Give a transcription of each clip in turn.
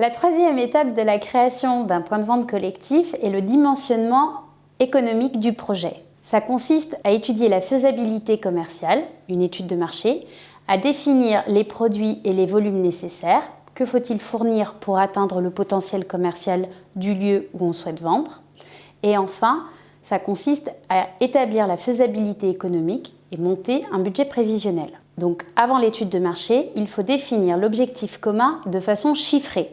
La troisième étape de la création d'un point de vente collectif est le dimensionnement économique du projet. Ça consiste à étudier la faisabilité commerciale, une étude de marché, à définir les produits et les volumes nécessaires. Que faut-il fournir pour atteindre le potentiel commercial du lieu où on souhaite vendre? Et enfin, ça consiste à établir la faisabilité économique et monter un budget prévisionnel. Donc, avant l'étude de marché, il faut définir l'objectif commun de façon chiffrée.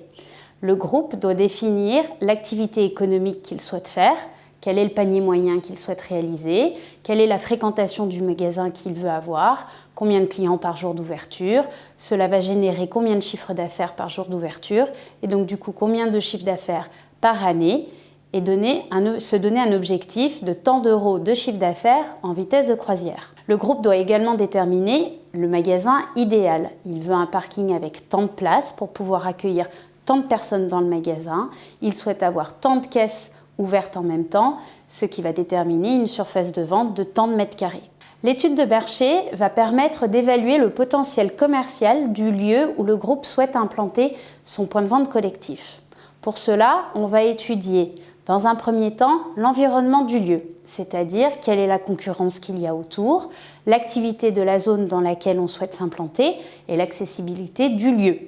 Le groupe doit définir l'activité économique qu'il souhaite faire, quel est le panier moyen qu'il souhaite réaliser, quelle est la fréquentation du magasin qu'il veut avoir, combien de clients par jour d'ouverture, cela va générer combien de chiffres d'affaires par jour d'ouverture, et donc du coup combien de chiffres d'affaires par année, et se donner un objectif de tant d'euros de chiffre d'affaires en vitesse de croisière. Le groupe doit également déterminer le magasin idéal. Il veut un parking avec tant de places pour pouvoir accueillir tant de personnes dans le magasin. Il souhaite avoir tant de caisses ouvertes en même temps, ce qui va déterminer une surface de vente de tant de mètres carrés. L'étude de marché va permettre d'évaluer le potentiel commercial du lieu où le groupe souhaite implanter son point de vente collectif. Pour cela, on va étudier dans un premier temps l'environnement du lieu, c'est-à-dire quelle est la concurrence qu'il y a autour, l'activité de la zone dans laquelle on souhaite s'implanter et l'accessibilité du lieu.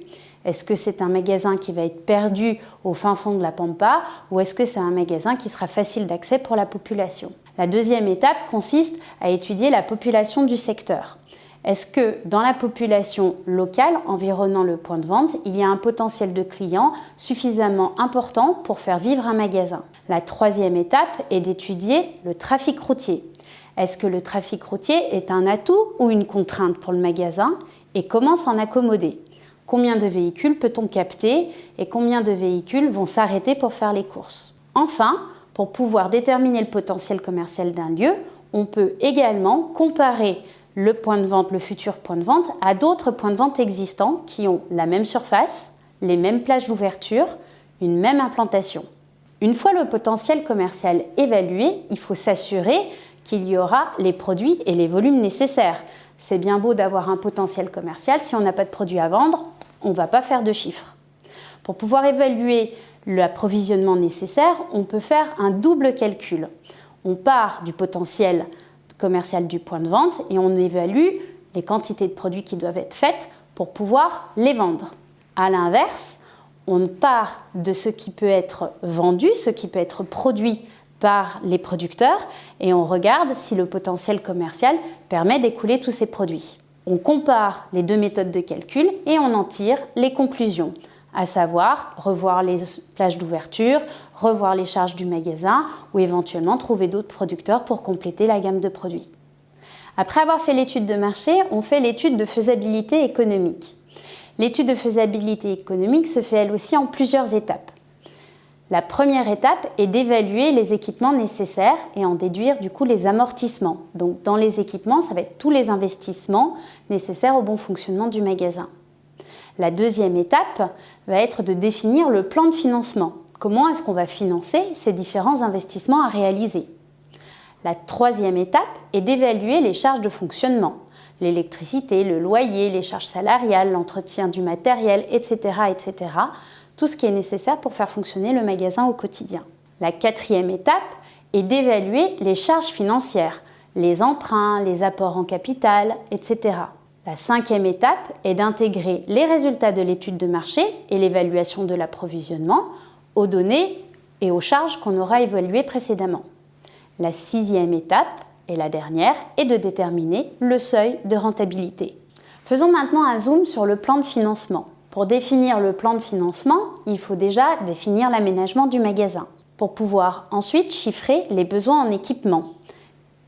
Est-ce que c'est un magasin qui va être perdu au fin fond de la Pampa ou est-ce que c'est un magasin qui sera facile d'accès pour la population? La deuxième étape consiste à étudier la population du secteur. Est-ce que dans la population locale environnant le point de vente, il y a un potentiel de clients suffisamment important pour faire vivre un magasin? La troisième étape est d'étudier le trafic routier. Est-ce que le trafic routier est un atout ou une contrainte pour le magasin et comment s'en accommoder? Combien de véhicules peut-on capter et combien de véhicules vont s'arrêter pour faire les courses? Enfin, pour pouvoir déterminer le potentiel commercial d'un lieu, on peut également comparer le point de vente, le futur point de vente, à d'autres points de vente existants qui ont la même surface, les mêmes plages d'ouverture, une même implantation. Une fois le potentiel commercial évalué, il faut s'assurer qu'il y aura les produits et les volumes nécessaires. C'est bien beau d'avoir un potentiel commercial, si on n'a pas de produits à vendre, on ne va pas faire de chiffres. Pour pouvoir évaluer l'approvisionnement nécessaire, on peut faire un double calcul. On part du potentiel commercial du point de vente et on évalue les quantités de produits qui doivent être faites pour pouvoir les vendre. À l'inverse, on part de ce qui peut être vendu, ce qui peut être produit par les producteurs et on regarde si le potentiel commercial permet d'écouler tous ces produits. On compare les deux méthodes de calcul et on en tire les conclusions, à savoir revoir les plages d'ouverture, revoir les charges du magasin ou éventuellement trouver d'autres producteurs pour compléter la gamme de produits. Après avoir fait l'étude de marché, on fait l'étude de faisabilité économique. L'étude de faisabilité économique se fait elle aussi en plusieurs étapes. La première étape est d'évaluer les équipements nécessaires et en déduire du coup les amortissements. Donc dans les équipements, ça va être tous les investissements nécessaires au bon fonctionnement du magasin. La deuxième étape va être de définir le plan de financement. Comment est-ce qu'on va financer ces différents investissements à réaliser? La troisième étape est d'évaluer les charges de fonctionnement. L'électricité, le loyer, les charges salariales, l'entretien du matériel, etc., etc. Tout ce qui est nécessaire pour faire fonctionner le magasin au quotidien. La quatrième étape est d'évaluer les charges financières, les emprunts, les apports en capital, etc. La cinquième étape est d'intégrer les résultats de l'étude de marché et l'évaluation de l'approvisionnement aux données et aux charges qu'on aura évaluées précédemment. La sixième étape, et la dernière, est de déterminer le seuil de rentabilité. Faisons maintenant un zoom sur le plan de financement. Pour définir le plan de financement, il faut déjà définir l'aménagement du magasin, pour pouvoir ensuite chiffrer les besoins en équipement.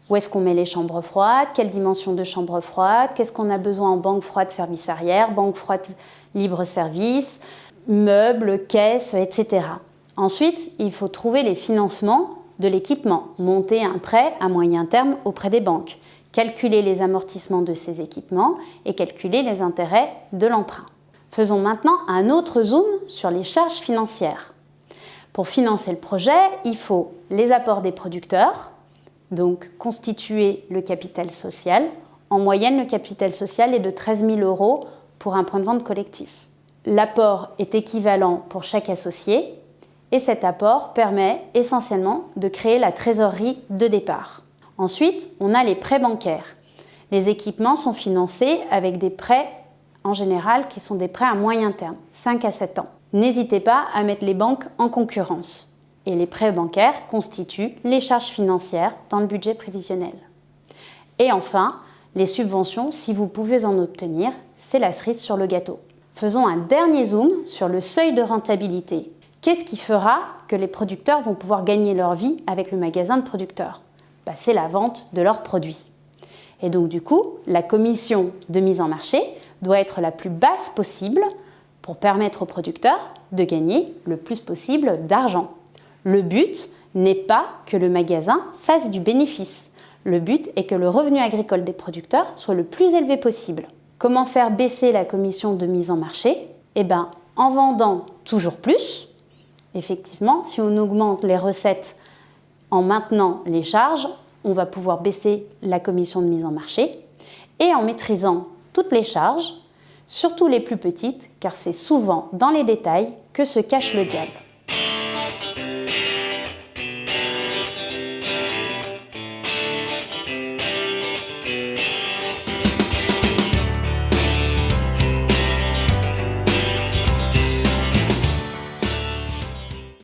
Où est-ce qu'on met les chambres froides? Quelle dimension de chambre froide? Qu'est-ce qu'on a besoin en banque froide service arrière, banque froide libre service, meubles, caisses, etc. Ensuite, il faut trouver les financements de l'équipement, monter un prêt à moyen terme auprès des banques, calculer les amortissements de ces équipements et calculer les intérêts de l'emprunt. Faisons maintenant un autre zoom sur les charges financières. Pour financer le projet, il faut les apports des producteurs, donc constituer le capital social. En moyenne, le capital social est de 13 000 € pour un point de vente collectif. L'apport est équivalent pour chaque associé et cet apport permet essentiellement de créer la trésorerie de départ. Ensuite, on a les prêts bancaires. Les équipements sont financés avec des prêts en général qui sont des prêts à moyen terme, 5 à 7 ans. N'hésitez pas à mettre les banques en concurrence. Et les prêts bancaires constituent les charges financières dans le budget prévisionnel. Et enfin, les subventions, si vous pouvez en obtenir, c'est la cerise sur le gâteau. Faisons un dernier zoom sur le seuil de rentabilité. Qu'est-ce qui fera que les producteurs vont pouvoir gagner leur vie avec le magasin de producteurs ? C'est la vente de leurs produits. Et donc du coup, la commission de mise en marché doit être la plus basse possible pour permettre aux producteurs de gagner le plus possible d'argent. Le but n'est pas que le magasin fasse du bénéfice. Le but est que le revenu agricole des producteurs soit le plus élevé possible. Comment faire baisser la commission de mise en marché ? En vendant toujours plus. Effectivement, si on augmente les recettes en maintenant les charges, on va pouvoir baisser la commission de mise en marché. Et en maîtrisant toutes les charges, surtout les plus petites, car c'est souvent dans les détails que se cache le diable.